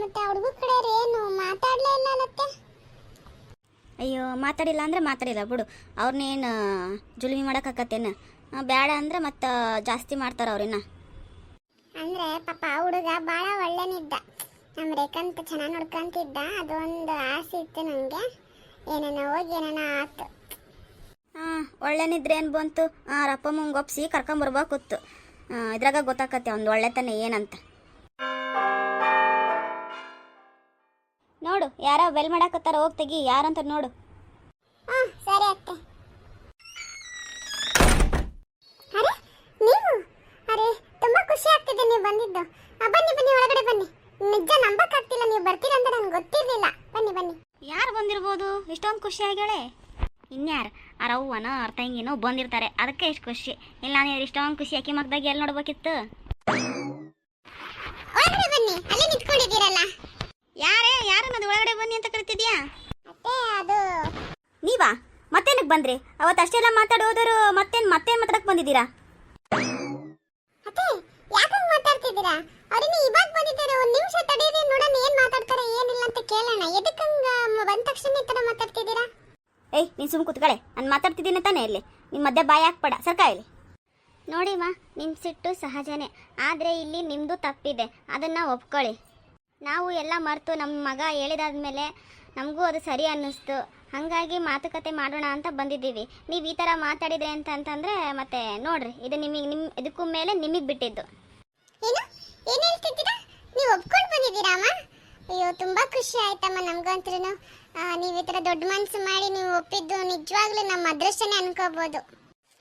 ಮತ್ತೆ ಹುಡುಗ ಕಡೆ ಏನು ಮಾತಾಡಲೇ ಇಲ್ಲ ಅತ್ತೆ. ಅಯ್ಯೋ ಮಾತಾಡಿಲ್ಲ ಅಂದರೆ ಮಾತಾಡಿಲ್ಲ ಬಿಡು. ಅವ್ರನ್ನೇನು ಜುಲ್ಮಿ ಮಾಡೋಕ್ಕಾಕತ್ತೇನು? ಬೇಡ ಅಂದರೆ ಮತ್ತೆ ಜಾಸ್ತಿ ಮಾಡ್ತಾರೆ ಅವ್ರಿನ್ನ. ಅಂದರೆ ಪಾಪ ಹುಡುಗ ಭಾಳ ಒಳ್ಳೆನಿದ್ದ, ನಮ್ಮ ರೇಖಂತ ಚೆನ್ನಾಗಿ ನೋಡ್ಕೊಂತಿದ್ದ. ಅದೊಂದು ಆಸೆ ಇತ್ತು ನನಗೆ, ಏನೇನೋ ಹೋಗಿ ಏನೇನೋ ಆಯ್ತು. ಒಳ್ಳೆನಿದ್ರೆ ಏನು ಬಂತು, ರಪ್ಪ ಮುಂಗೊಪ್ಸಿ ಕರ್ಕೊಂಬರ್ಬೇಕಿತ್ತು. ಇದ್ರಾಗ ಗೊತ್ತಾಕತ್ತೆ ಒಂದು ಒಳ್ಳೆತನ ಏನಂತ. ನೋಡು ಯಾರೋ ಬೆಲ್ ಮಾಡಾಕತ್ತಾರ, ಹೋಗಿ ತೆಗಿ ಯಾರಂತ ನೋಡು. ಸರಿ ಅತ್ತೆ. ಅರೆ ನೀವು, ಅರೆ ತುಂಬಾ ಖುಷಿ ಆಗ್ತಿದೆ ನೀವು ಬಂದಿದ್ದು. ಬನ್ನಿ ಬನ್ನಿ ಒಳಗಡೆ ಬನ್ನಿ. ನಿಜ ನಂಬಕ್ಕಾಗ್ತಿಲ್ಲ ನೀವು ಬರ್ತೀರ ಅಂತ ನನಗೆ ಗೊತ್ತಿರಲಿಲ್ಲ. ಬನ್ನಿ ಬನ್ನಿ. ಯಾರು ಬಂದಿರ್ಬೋದು ಇಷ್ಟೊಂದು ಖುಷಿ ಆಗ್ಯಾಳೆ? ಇನ್ಯಾರು ಅವ್ರ ಅವ್ವನೋ ಅವ್ರ ತಂಗಿನೋ ಬಂದಿರ್ತಾರೆ, ಅದಕ್ಕೆ ಇಷ್ಟು ಖುಷಿ. ಇಲ್ಲ ನಾನು ಇಷ್ಟೊಂದು ಖುಷಿ ಅಕ್ಕಿ ಮಗದಾಗ ಎಲ್ಲಿ ನೋಡ್ಬೇಕಿತ್ತು? ಒಳಗಡೆ ಬನ್ನಿ, ಅಲ್ಲೇ ನಿಂತ್ಕೊಂಡಿದ್ದೀರಲ್ಲ. ಯಾರನ್ನದು ಒಳಗಡೆ ಬನ್ನಿ ಅಂತ ಕರಿತಿದ್ಯಾ? ಅತ್ತೆ ಅದು ನೀವಾ? ಮತ್ತೇನಕ್ಕೆ ಬಂದ್ರಿ? ಅವತ್ತು ಅಷ್ಟೆಲ್ಲ ಮಾತಾಡಿ ಹೋದರು, ಮತ್ತೇನು ಮಾತಾಡಕ್ಕೆ ಬಂದಿದ್ದೀರಾ? ಅತ್ತೆ ಯಾಕಂಗ್ ಮಾತಾಡ್ತಿದ್ದೀರಾ? ಅವ್ರಿನ್ನ ಇವಾಗ ಬಂದಿದ್ದಾರೆ, ಒಂದು ನಿಮಿಷ ತಡೀರಿ, ನೋಡೋಣ ಏನು ಮಾತಾಡ್ತಾರೆ ಏನಿಲ್ಲ ಅಂತ ಕೇಳೋಣ. ಎದಕ್ಕಂಗ ಬಂದ ತಕ್ಷಣ ಈ ಥರ ಮಾತಾಡ್ತಿದ್ದೀರಾ? ಏಯ್ ನೀನು ಸುಮ್ಮ ಕೂತ್ಕೊಳ್ಳೆ, ನಾನು ಮಾತಾಡ್ತಿದ್ದೀನಿ ತಾನೇ. ಇಲ್ಲಿ ನಿಮ್ಮ ಮಧ್ಯೆ ಬಾಯಿ ಹಾಕ್ಬೇಡ, ಸರ್ಕ ಇಲ್ಲಿ. ನೋಡಿಮ್ಮ, ನಿಮ್ಮ ಸಿಟ್ಟು ಸಹಜನೇ, ಆದರೆ ಇಲ್ಲಿ ನಿಮ್ಮದು ತಪ್ಪಿದೆ, ಅದನ್ನು ಒಪ್ಕೊಳ್ಳಿ. ನಾವು ಎಲ್ಲ ಮರೆತು ನಮ್ಮ ಮಗ ಹೇಳಿದಾದ್ಮೇಲೆ ನಮಗೂ ಅದು ಸರಿ ಅನ್ನಿಸ್ತು, ಹಾಗಾಗಿ ಮಾತುಕತೆ ಮಾಡೋಣ ಅಂತ ಬಂದಿದ್ದೀವಿ. ನೀವು ಈ ಥರ ಮಾತಾಡಿದ್ರೆ ಅಂತಂದರೆ ಮತ್ತೆ ನೋಡ್ರಿ, ಇದು ಇದಕ್ಕೂ ಮೇಲೆ ನಿಮಗೆ ಬಿಟ್ಟಿದ್ದು. ಏನು ಹೇಳ್ತಿದ್ದೀರಾ? ನೀವು ಒಪ್ಕೊಂಡು ಬಂದಿದ್ದೀರಾ ಅಮ್ಮ? ಅಯ್ಯೋ ತುಂಬಾ ಖುಷಿ ಆಯ್ತಮ್ಮ ನಮಗಂತೂ. ನೀವು ಈ ಥರ ದೊಡ್ಡ ಮನಸ್ಸು ಮಾಡಿ ನೀವು ಒಪ್ಪಿದ್ದು ನಿಜವಾಗ್ಲೂ ನಮ್ಮ ಅದೃಷ್ಟನೇ ಅನ್ಕೋಬಹುದು.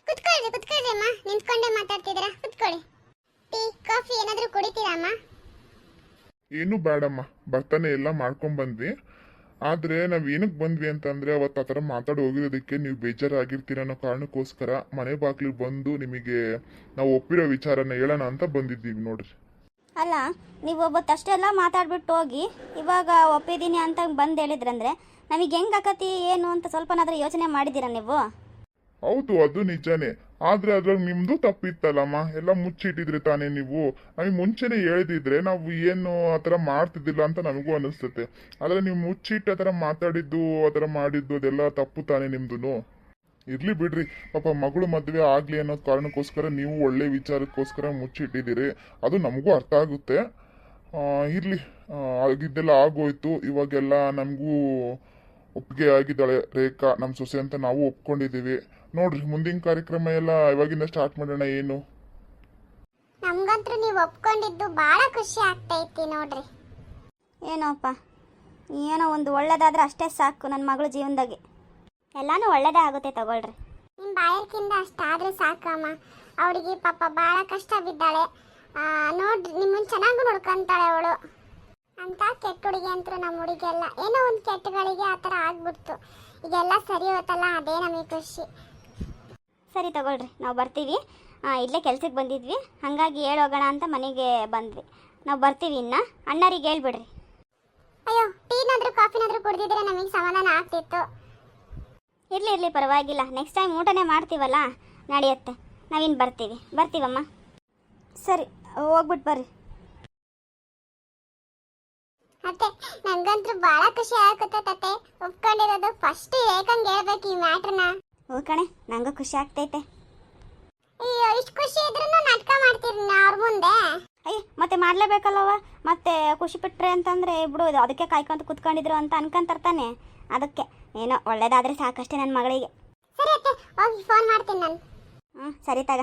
ಕುತ್ಕೊಳ್ರಿ ಅಮ್ಮ, ನಿಂತ್ಕೊಂಡೇ ಮಾತಾಡ್ತಿದ್ದೀರಾ, ಕುತ್ಕೊಳ್ಳಿ. ಟೀ ಕಾಫಿ ಏನಾದರೂ ಕುಡಿತೀರಾ ಅಮ್ಮ? ಏನು ಬೇಡಮ್ಮ, ಬರ್ತಾನೆ ಎಲ್ಲ ಮಾಡ್ಕೊಂಡ್ ಬಂದ್ವಿ. ಆದರೆ ನಾವು ಏನಕ್ಕೆ ಬಂದ್ವಿ ಅಂತಂದರೆ, ಅವತ್ತು ಆ ಥರ ಮಾತಾಡಿ ಹೋಗಿರೋದಕ್ಕೆ ನೀವು ಬೇಜಾರಾಗಿರ್ತೀರ ಅನ್ನೋ ಕಾರಣಕ್ಕೋಸ್ಕರ ಮನೆ ಬಾಗಿಲಿಗೆ ಬಂದು ನಿಮಗೆ ನಾವು ಒಪ್ಪಿರೋ ವಿಚಾರನ ಹೇಳೋಣ ಅಂತ ಬಂದಿದ್ದೀವಿ ನೋಡ್ರಿ. ಅಲ್ಲ, ನೀವು ಒಬ್ಬತ್ತು ಅಷ್ಟೆಲ್ಲ ಮಾತಾಡ್ಬಿಟ್ಟು ಹೋಗಿ ಇವಾಗ ಒಪ್ಪಿದ್ದೀನಿ ಅಂತ ಬಂದು ಹೇಳಿದ್ರಂದ್ರೆ ನಮಗೆ ಹೆಂಗೆ ಆಕತಿ ಏನು ಅಂತ ಸ್ವಲ್ಪನಾದ್ರೂ ಯೋಚನೆ ಮಾಡಿದ್ದೀರಾ ನೀವು? ಹೌದು, ಅದು ನಿಜಾನೇ. ಆದರೆ ಅದ್ರಾಗ ನಿಮ್ಮದು ತಪ್ಪಿತ್ತಲ್ಲಮ್ಮ, ಎಲ್ಲ ಮುಚ್ಚಿಟ್ಟಿದ್ರಿ ತಾನೇ ನೀವು. ನಮಗೆ ಮುಂಚೆನೇ ಹೇಳಿದಿದ್ರೆ ನಾವು ಏನು ಆ ಥರ ಮಾಡ್ತಿದ್ದಿಲ್ಲ ಅಂತ ನಮಗೂ ಅನಿಸ್ತತೆ. ಆದರೆ ನೀವು ಮುಚ್ಚಿಟ್ಟು ಆ ಥರ ಮಾತಾಡಿದ್ದು ಆ ಥರ ಮಾಡಿದ್ದು ಅದೆಲ್ಲ ತಪ್ಪು ತಾನೇ ನಿಮ್ದು. ಇರ್ಲಿ ಬಿಡ್ರಿ, ಪಾಪ ಮಗಳು ಮದುವೆ ಆಗಲಿ ಅನ್ನೋ ಕಾರಣಕ್ಕೋಸ್ಕರ ನೀವು ಒಳ್ಳೆ ವಿಚಾರಕ್ಕೋಸ್ಕರ ಮುಚ್ಚಿಟ್ಟಿದ್ದೀರಿ, ಅದು ನಮಗೂ ಅರ್ಥ ಆಗುತ್ತೆ. ಇರಲಿ, ಆಗಿದ್ದೆಲ್ಲ ಆಗೋಯ್ತು. ಇವಾಗೆಲ್ಲ ನಮಗೂ ಒಪ್ಪಿಗೆ ಆಗಿದ್ದಾಳೆ ರೇಖಾ ನಮ್ಮ ಸೊಸೆ ಅಂತ ನಾವು ಒಪ್ಕೊಂಡಿದ್ದೀವಿ. ನೋಡ್ರಿ, ಮುಂದಿನ ಕಾರ್ಯಕ್ರಮ ಎಲ್ಲ ಇವಾಗಿಂದ ಸ್ಟಾರ್ಟ್ ಮಾಡೋಣ. ಏನು ನಮ್ಗಂತೂ ನೀವು ಒಪ್ಕೊಂಡಿದ್ದು ಭಾಳ ಖುಷಿ ಆಗ್ತೈತಿ ನೋಡ್ರಿ. ಏನೋಪ್ಪ, ಏನೋ ಒಂದು ಒಳ್ಳೇದಾದ್ರೆ ಅಷ್ಟೇ ಸಾಕು ನನ್ನ ಮಗಳ ಜೀವನದಾಗೆ. ಎಲ್ಲಾನು ಒಳ್ಳೇದೇ ಆಗುತ್ತೆ, ತಗೊಳ್ರಿ. ನಿಮ್ಮ ಬಾಯರ್ಕಿಂದ ಅಷ್ಟಾದ್ರೆ ಸಾಕಮ್ಮ. ಅವಳಿಗೆ ಪಾಪ ಭಾಳ ಕಷ್ಟ ಬಿದ್ದಾಳೆ. ನೋಡ್ರಿ, ನಿಮ್ಮನ್ನು ಚೆನ್ನಾಗಿ ನೋಡ್ಕೊಂತಾಳೆ ಅವಳು. ಅಂತ ಕೆಟ್ಟ ಹುಡುಗಿ ಅಂತೂ ನಮ್ಮ ಹುಡುಗಿಯಲ್ಲ. ಏನೋ ಒಂದು ಕೆಟ್ಟಗಳಿಗೆ ಆ ಥರ ಆಗ್ಬಿಡ್ತು. ಈಗೆಲ್ಲ ಸರಿ ಹೋತಲ್ಲ, ಅದೇ ನಮಗೆ ಖುಷಿ. ಸರಿ ತಗೊಳ್ರಿ, ನಾವು ಬರ್ತೀವಿ. ಇಲ್ಲೇ ಕೆಲ್ಸಕ್ಕೆ ಬಂದಿದ್ವಿ, ಹಾಗಾಗಿ ಹೇಳೋಗೋಣ ಅಂತ ಮನೆಗೆ ಬಂದ್ವಿ. ನಾವು ಬರ್ತೀವಿ. ಇನ್ನು ಅಣ್ಣರಿಗೆ ಹೇಳ್ಬಿಡ್ರಿ. ಅಯ್ಯೋ, ಟೀನಾದರೂ ಕಾಫಿನಾದರೂ ಕುಡಿದಿದ್ರೆ ನಮಗೆ ಸಮಾಧಾನ ಆಗ್ತಿತ್ತು. ಇರಲಿ ಪರವಾಗಿಲ್ಲ, ನೆಕ್ಸ್ಟ್ ಟೈಮ್ ಊಟನೇ ಮಾಡ್ತೀವಲ್ಲ, ನಡೆಯುತ್ತೆ. ನಾವಿನ್ನು ಬರ್ತೀವಮ್ಮ. ಸರಿ, ಹೋಗ್ಬಿಟ್ಟು ಬರ್ರಿ. ಅತ್ತೆ, ನಂಗಂತೂ ಭಾಳ ಖುಷಿ ಆಗುತ್ತೆ ತತ್ತೆ, ಒಪ್ಕೊಂಡಿರೋದು. ಫಸ್ಟ್ ಏಕಂಗೆ ಹೇಳ್ಬೇಕು ಈ ಮ್ಯಾಟ್ರನ್ನ. ಹ್ಞೂ ಕಣೆ, ನಂಗೂ ಖುಷಿ ಆಗ್ತೈತೆ. ಅಯ್ಯೋ, ಇಷ್ಟು ಖುಷಿ ಇದ್ರೂ ನಾಟಕ ಮಾಡ್ತೀರಿ ಅವ್ರ ಮುಂದೆ. ಅಯ್ಯ, ಮತ್ತೆ ಮಾಡಲೇಬೇಕಲ್ಲವ. ಮತ್ತೆ ಖುಷಿ ಪಟ್ರೆ ಅಂತಂದರೆ ಬಿಡು, ಅದಕ್ಕೆ ಕಾಯ್ಕೊಂತ ಕುತ್ಕೊಂಡಿದ್ರು ಅಂತ ಅನ್ಕೊಂತಾನೆ. ಅದಕ್ಕೆ ಏನೋ ಒಳ್ಳೇದಾದರೆ ಸಾಕಷ್ಟೇ ನನ್ನ ಮಗಳಿಗೆ. ಸರಿ ಅತ್ತೆ, ಹೋಗಿ ಫೋನ್ ಮಾಡ್ತೀನಿ ನಾನು. ಸರಿ ತಗ.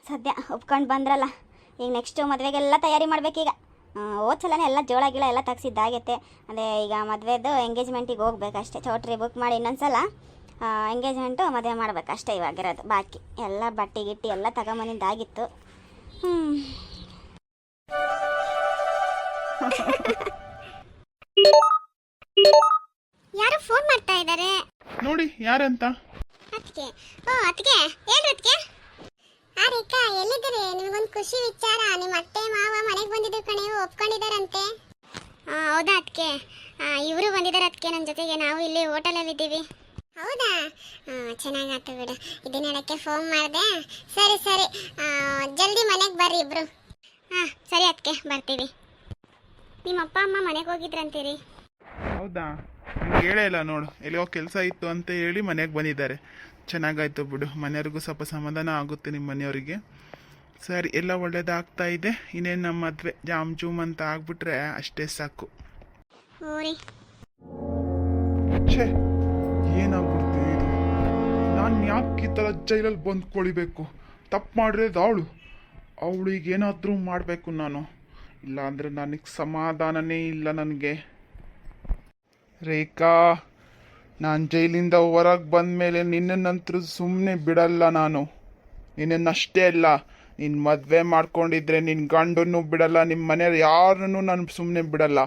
ಸದ್ಯ ಒಪ್ಕೊಂಡು ಬಂದ್ರಲ್ಲ, ಈಗ ನೆಕ್ಸ್ಟು ಮದುವೆಗೆಲ್ಲ ತಯಾರಿ ಮಾಡ್ಬೇಕೀಗ. ಓದ್ಸಲನೇ ಎಲ್ಲ ಜೋಳ ಗಿಳ ಎಲ್ಲ ತೆಗ್ಸಿದ್ದಾಗೈತೆ. ಅದೇ ಈಗ ಮದುವೆದು ಎಂಗೇಜ್ಮೆಂಟಿಗೆ ಹೋಗ್ಬೇಕಷ್ಟೇ. ಚೌಟ್ರಿ ಬುಕ್ ಮಾಡಿ ಇನ್ನೊಂದ್ಸಲ ಎಂಗೇಜ್ಮೆಂಟು ಮದುವೆ ಮಾಡ್ಬೇಕಷ್ಟೇ ಇವಾಗಿರೋದು. ಬಾಕಿ ಎಲ್ಲ ಬಟ್ಟೆ ಗಿಟ್ಟಿ ಎಲ್ಲ ತಗೊಂಬಂದಿದ್ದಾಗಿತ್ತು. ಯಾರು ಫೋನ್ ಮಾಡ್ತಾ ಇದ್ದಾರೆ ನೋಡಿ ಯಾರಂತ. ಅದಕ್ಕೆ ಅದಕ್ಕೆ ಹೇಳ್ರಿ ಅದಕ್ಕೆ. ರೇಖಾ, ಎಲ್ಲಿದ್ದೀರಿ? ನಿಮಗೊಂದು ಖುಷಿ ವಿಚಾರ. ನಿಮ್ಮ ಅತ್ತೆ ಮಾವ ಮನೆಗೆ ಬಂದಿದ್ರು ಕಣೆ, ಒಪ್ಕೊಂಡಿದ್ದಾರಂತೆ. ಹೌದಾ ಅದಕ್ಕೆ? ಇವರು ಬಂದಿದ್ದಾರೆ ಅದಕ್ಕೆ ನನ್ನ ಜೊತೆಗೆ. ನಾವು ಇಲ್ಲಿ ಹೋಟೆಲಲ್ಲಿದ್ದೀವಿ. ಹೌದಾ? ಚೆನ್ನಾಗಾಯ್ತು ಬಿಡು, ಇದನ್ನ ಹೇಳಕ್ಕೆ ಫೋನ್ ಮಾಡಿದೆ. ಸರಿ ಸರಿ, ಜಲ್ದಿ ಮನೆಗೆ ಬರ್ರಿ ಇಬ್ರು. ಸರಿ ಅದಕ್ಕೆ ಬರ್ತೀವಿ. ನಿಮ್ಮ ಅಪ್ಪ ಅಮ್ಮ ಮನೆಗೆ ಹೋಗಿದ್ರಂತೀರಿ. ಹೌದಾ, ನಂಗೆ ಹೇಳೇ ಇಲ್ಲ ನೋಡು. ಎಲ್ಲಿಯೋ ಕೆಲಸ ಇತ್ತು ಅಂತ ಹೇಳಿ ಮನೆಗೆ ಬಂದಿದ್ದಾರೆ. ಚೆನ್ನಾಗಾಯ್ತು ಬಿಡು, ಮನೆಯವ್ರಿಗೂ ಸ್ವಲ್ಪ ಸಮಾಧಾನ ಆಗುತ್ತೆ ನಿಮ್ಮ ಮನೆಯವರಿಗೆ. ಸರಿ, ಎಲ್ಲ ಒಳ್ಳೇದಾಗ್ತಾ ಇದೆ. ಇನ್ನೇನು ನಮ್ಮ ಮದುವೆ ಜಾಮ್ ಜೂಮ್ ಅಂತ ಆಗ್ಬಿಟ್ರೆ ಅಷ್ಟೇ ಸಾಕು. ಹ್ಞೂ ರೀ. ಛೇ, ಏನಾಗ್ಬಿಡ್ತೀವಿ ಇದು. ನಾನು ಯಾಕೆ ಈ ಥರ ಜೈಲಲ್ಲಿ ಬಂದ್ಕೊಳಿಬೇಕು? ತಪ್ಪು ಮಾಡಿರೋದು ಅವಳಿಗೇನಾದರೂ ಮಾಡಬೇಕು ನಾನು. ಇಲ್ಲಾಂದರೆ ನನಗೆ ಸಮಾಧಾನನೇ ಇಲ್ಲ ನನಗೆ. ರೇಖಾ, ನಾನು ಜೈಲಿಂದ ಹೊರಗೆ ಬಂದ ಮೇಲೆ ನಿನ್ನನ್ನಂತರೂ ಸುಮ್ಮನೆ ಬಿಡಲ್ಲ ನಾನು. ನಿನ್ನನ್ನಷ್ಟೇ ಅಲ್ಲ, ನಿನ್ನ ಮದುವೆ ಮಾಡ್ಕೊಂಡಿದ್ರೆ ನಿನ್ನ ಗಂಡನ್ನು ಬಿಡಲ್ಲ, ನಿಮ್ಮ ಮನೆಯವ್ರು ಯಾರನ್ನೂ ನಾನು ಸುಮ್ಮನೆ ಬಿಡಲ್ಲ.